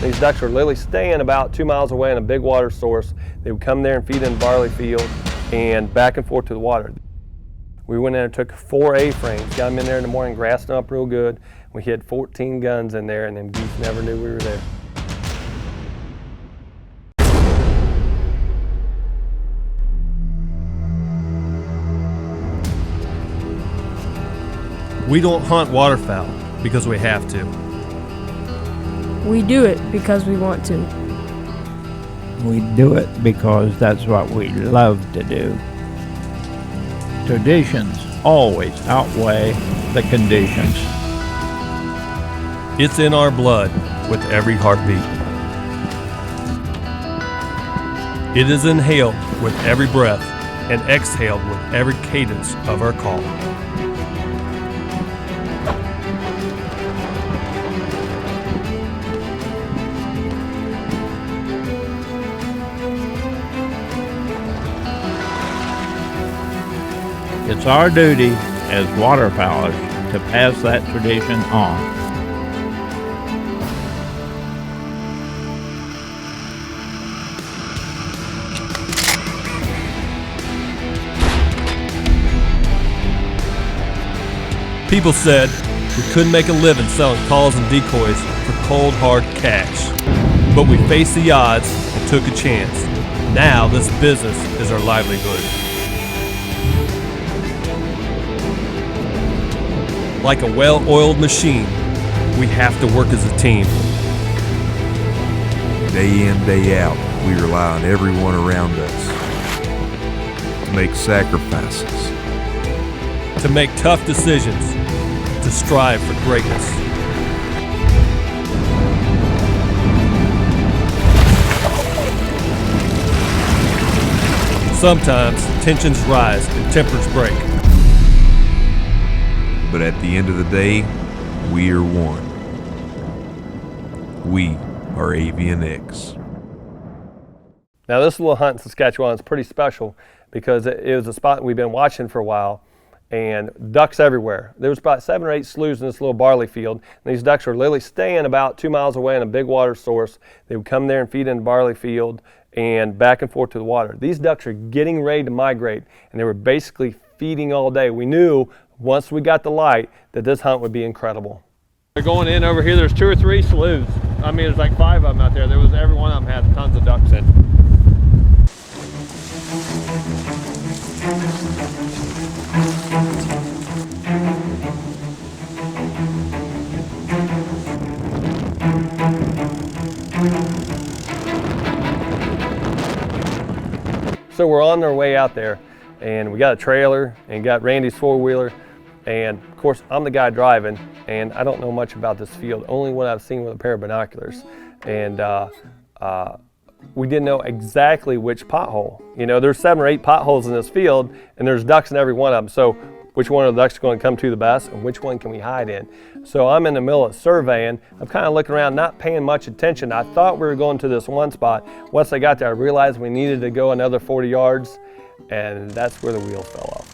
These ducks were literally staying about 2 miles away in a big water source. They would come there and feed in the barley field and back and forth to the water. We went in and took 4 A-frames, got them in there in the morning, grassed them up real good. We hid 14 guns in there, and them geese never knew we were there. We don't hunt waterfowl because we have to. We do it because we want to. We do it because that's what we love to do. Traditions always outweigh the conditions. It's in our blood with every heartbeat. It is inhaled with every breath and exhaled with every cadence of our call. It's our duty as waterfowlers to pass that tradition on. People said we couldn't make a living selling calls and decoys for cold, hard cash. But we faced the odds and took a chance. Now this business is our livelihood. Like a well-oiled machine, we have to work as a team. Day in, day out, we rely on everyone around us to make sacrifices, To make tough decisions, to strive for greatness. Sometimes tensions rise and tempers break. but at the end of the day, we are one. We are Avian X. Now this little hunt in Saskatchewan is pretty special because it was a spot we've been watching for a while, and ducks everywhere. There was about 7 or 8 sloughs in this little barley field, and these ducks were literally staying about 2 miles away in a big water source. They would come there and feed in the barley field and back and forth to the water. These ducks are getting ready to migrate, and they were basically feeding all day. We knew once we got the light that this hunt would be incredible. They're going in over here. There's 2 or 3 sloughs. I mean, there's like 5 of them out there. Every one of them has tons of ducks in. So we're on our way out there, and we got a trailer and got Randy's 4-wheeler, and of course I'm the guy driving, and I don't know much about this field, only what I've seen with a pair of binoculars. And we didn't know exactly which pothole. You know, there's 7 or 8 potholes in this field, and there's ducks in every one of them. So which one of the ducks are going to come to the best, and which one can we hide in? So I'm in the middle of surveying. I'm kind of looking around, not paying much attention. I thought we were going to this one spot. Once I got there, I realized we needed to go another 40 yards, and that's where the wheels fell off.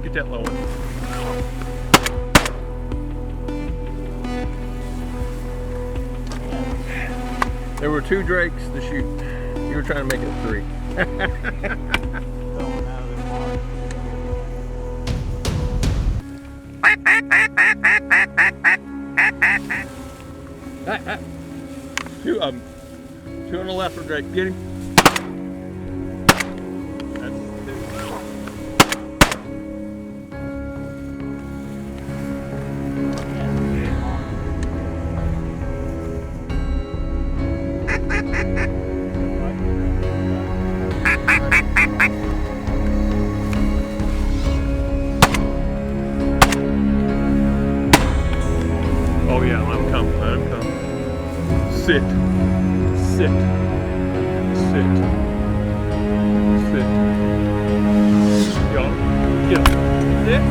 Get that low one. There were 2 drakes to shoot. You were trying to make it 3. Two of them. 2 on the left for Drake. Get him. That's 2. Oh yeah, let him come. Let him come. Sit. Sit. Sit. Sit. Go. Get up. Sit.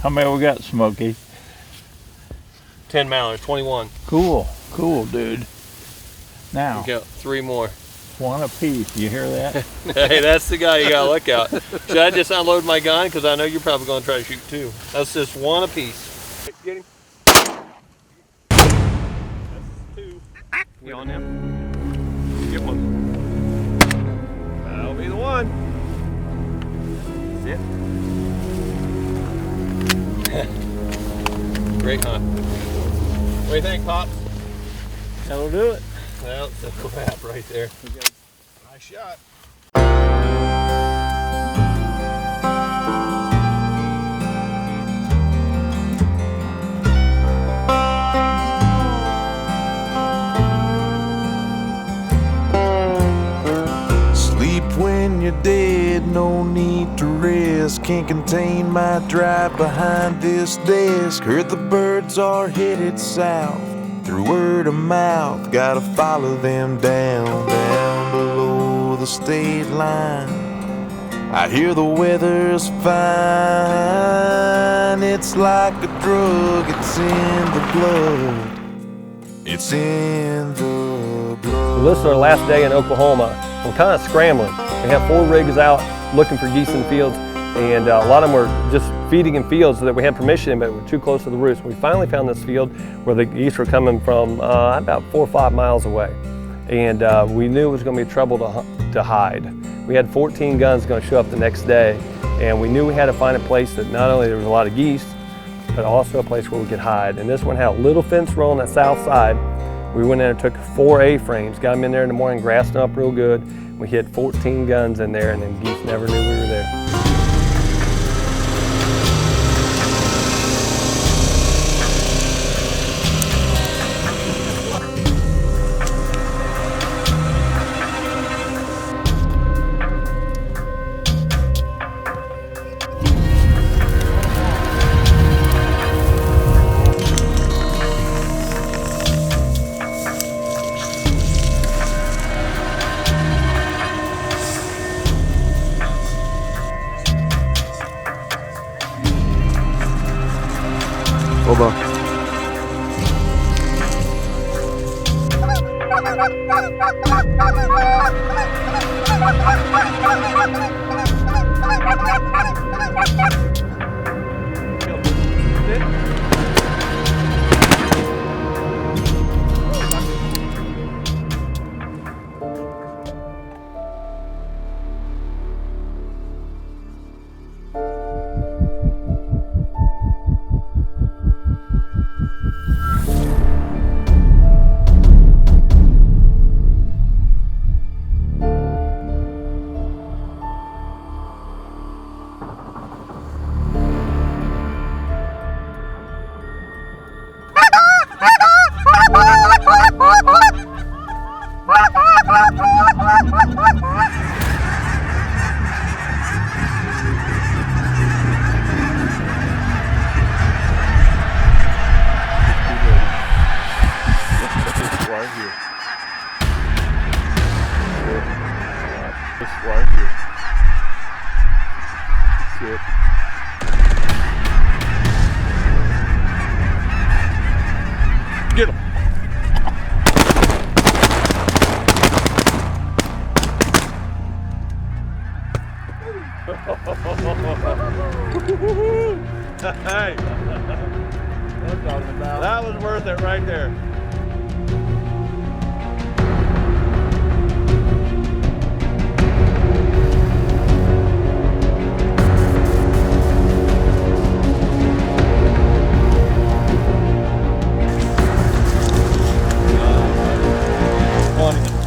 How many we got, Smokey? 10 mallards, 21. Cool, cool, dude. Now, We got 3 more. one apiece. You hear that? Hey, that's the guy you gotta look out. Should I just unload my gun? Because I know you're probably gonna try to shoot 2. That's just 1 apiece. Get him. That's 2. You on him? Get 1. That'll be the one. Sit. Great hunt. What do you think, Pops? That'll do it. Well, it's a crap right there. Nice shot. Sleep when you're dead, no need to rest. Can't contain my drive behind this desk. Heard the birds are headed south. Through word of mouth, gotta follow them down below the state line. I hear the weather's fine. It's like a drug, it's in the blood. It's in the blood. This is our last day in Oklahoma. We're kind of scrambling. We have 4 rigs out looking for geese in fields, and a lot of them were just feeding in fields so that we had permission, but we're too close to the roost. We finally found this field where the geese were coming from about 4 or 5 miles away. And we knew it was going to be trouble to hide. We had 14 guns going to show up the next day, and we knew we had to find a place that not only there was a lot of geese, but also a place where we could hide. And this one had a little fence row on the south side. We went in and took 4 A-frames, got them in there in the morning, grassed them up real good. We hid 14 guns in there, and then geese never knew we were there. Hold on. Sit. Get him. Hey, that was worth it right there.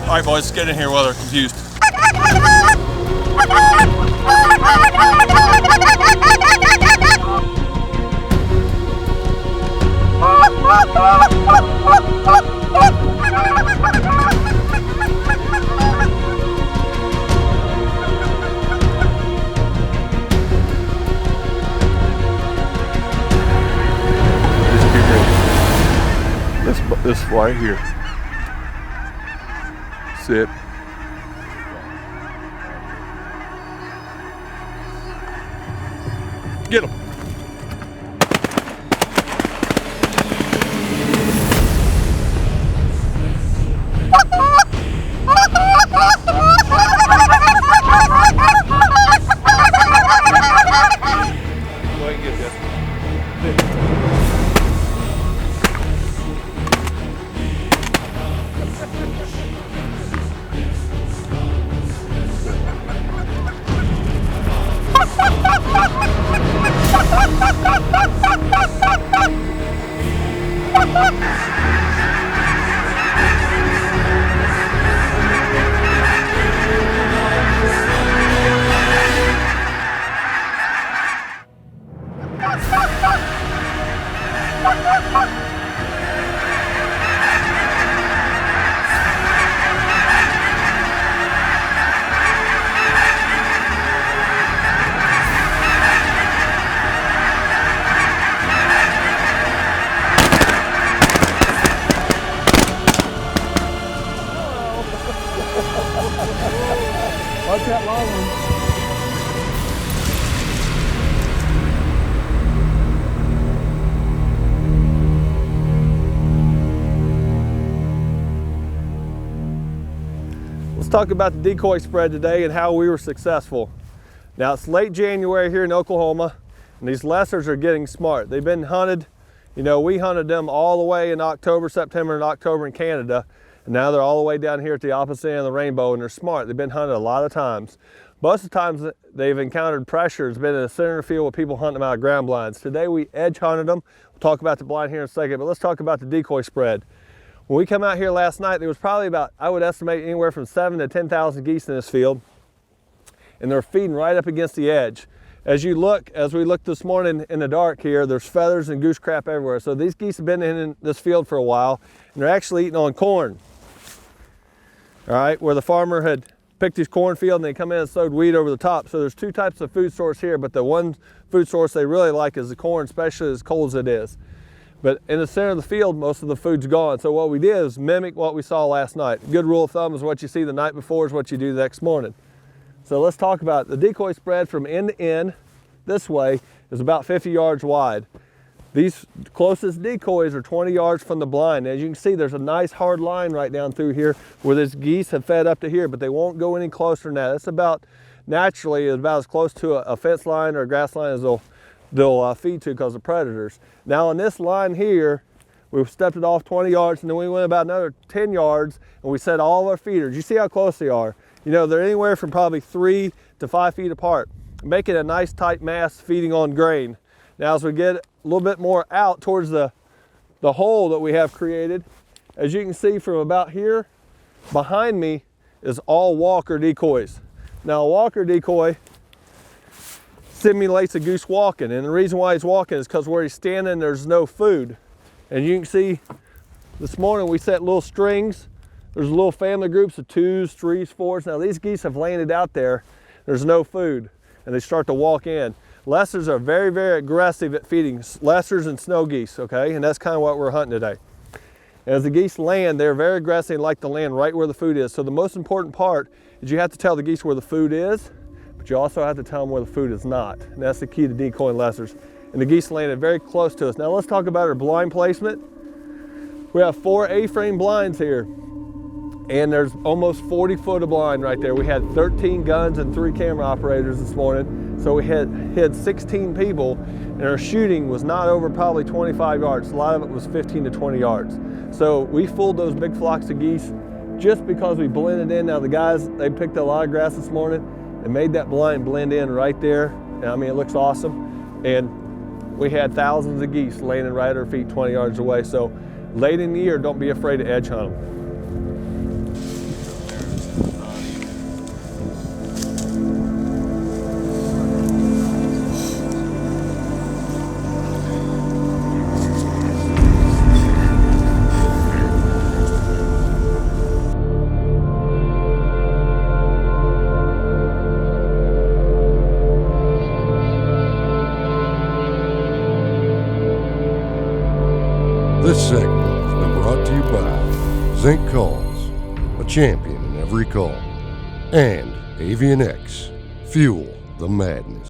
All right, boys, get in here while they're confused. This right here. Sit. Get him. Go ahead and get this. Watch that long one. Let's talk about the decoy spread today and how we were successful. Now it's late January here in Oklahoma, and these lessers are getting smart. They've been hunted, you know, we hunted them all the way in October, September and October in Canada, and now they're all the way down here at the opposite end of the rainbow, and they're smart. They've been hunted a lot of times. Most of the times they've encountered pressure. It's been in the center of the field with people hunting them out of ground blinds. Today we edge hunted them. We'll talk about the blind here in a second, but let's talk about the decoy spread. When we come out here last night, there was probably about, I would estimate, anywhere from 7,000 to 10,000 geese in this field, and they're feeding right up against the edge. As we look this morning in the dark here, there's feathers and goose crap everywhere. So these geese have been in this field for a while, and they're actually eating on corn. All right, where the farmer had picked his cornfield and they come in and sowed wheat over the top. So there's two types of food source here, but the one food source they really like is the corn, especially as cold as it is. But in the center of the field, most of the food's gone. So what we did is mimic what we saw last night. A good rule of thumb is what you see the night before is what you do the next morning. So let's talk about it. The decoy spread from end to end this way is about 50 yards wide. These closest decoys are 20 yards from the blind. As you can see, there's a nice hard line right down through here where these geese have fed up to here, but they won't go any closer than that. It's about, naturally, about as close to a fence line or a grass line as they'll feed to because of predators. Now on this line here, we've stepped it off 20 yards and then we went about another 10 yards and we set all of our feeders. You see how close they are. You know, they're anywhere from probably 3 to 5 feet apart, making a nice tight mass feeding on grain. Now as we get a little bit more out towards the hole that we have created, as you can see from about here, behind me is all walker decoys. Now a walker decoy simulates a goose walking, and the reason why he's walking is because where he's standing there's no food. And you can see this morning we set little strings. There's little family groups of 2s, 3s, 4s. Now these geese have landed out there, there's no food, and they start to walk in. Lessers are very, very aggressive at feeding, lessers and snow geese, okay? And that's kind of what we're hunting today. As the geese land, they're very aggressive and like to land right where the food is. So the most important part is you have to tell the geese where the food is, but but you also have to tell them where the food is not. And that's the key to decoying lessers. And the geese landed very close to us. Now let's talk about our blind placement. We have 4 A-frame blinds here, and there's almost 40 foot of blind right there. We had 13 guns and 3 camera operators this morning. So we hit 16 people, and our shooting was not over probably 25 yards. A lot of it was 15 to 20 yards. So we fooled those big flocks of geese just because we blended in. Now the guys, they picked a lot of grass this morning and made that blind blend in right there. And I mean, it looks awesome. And we had thousands of geese landing right at our feet 20 yards away. So late in the year, don't be afraid to edge hunt them. This segment has been brought to you by Zink Calls, a champion in every call, and Avian X, fuel the madness.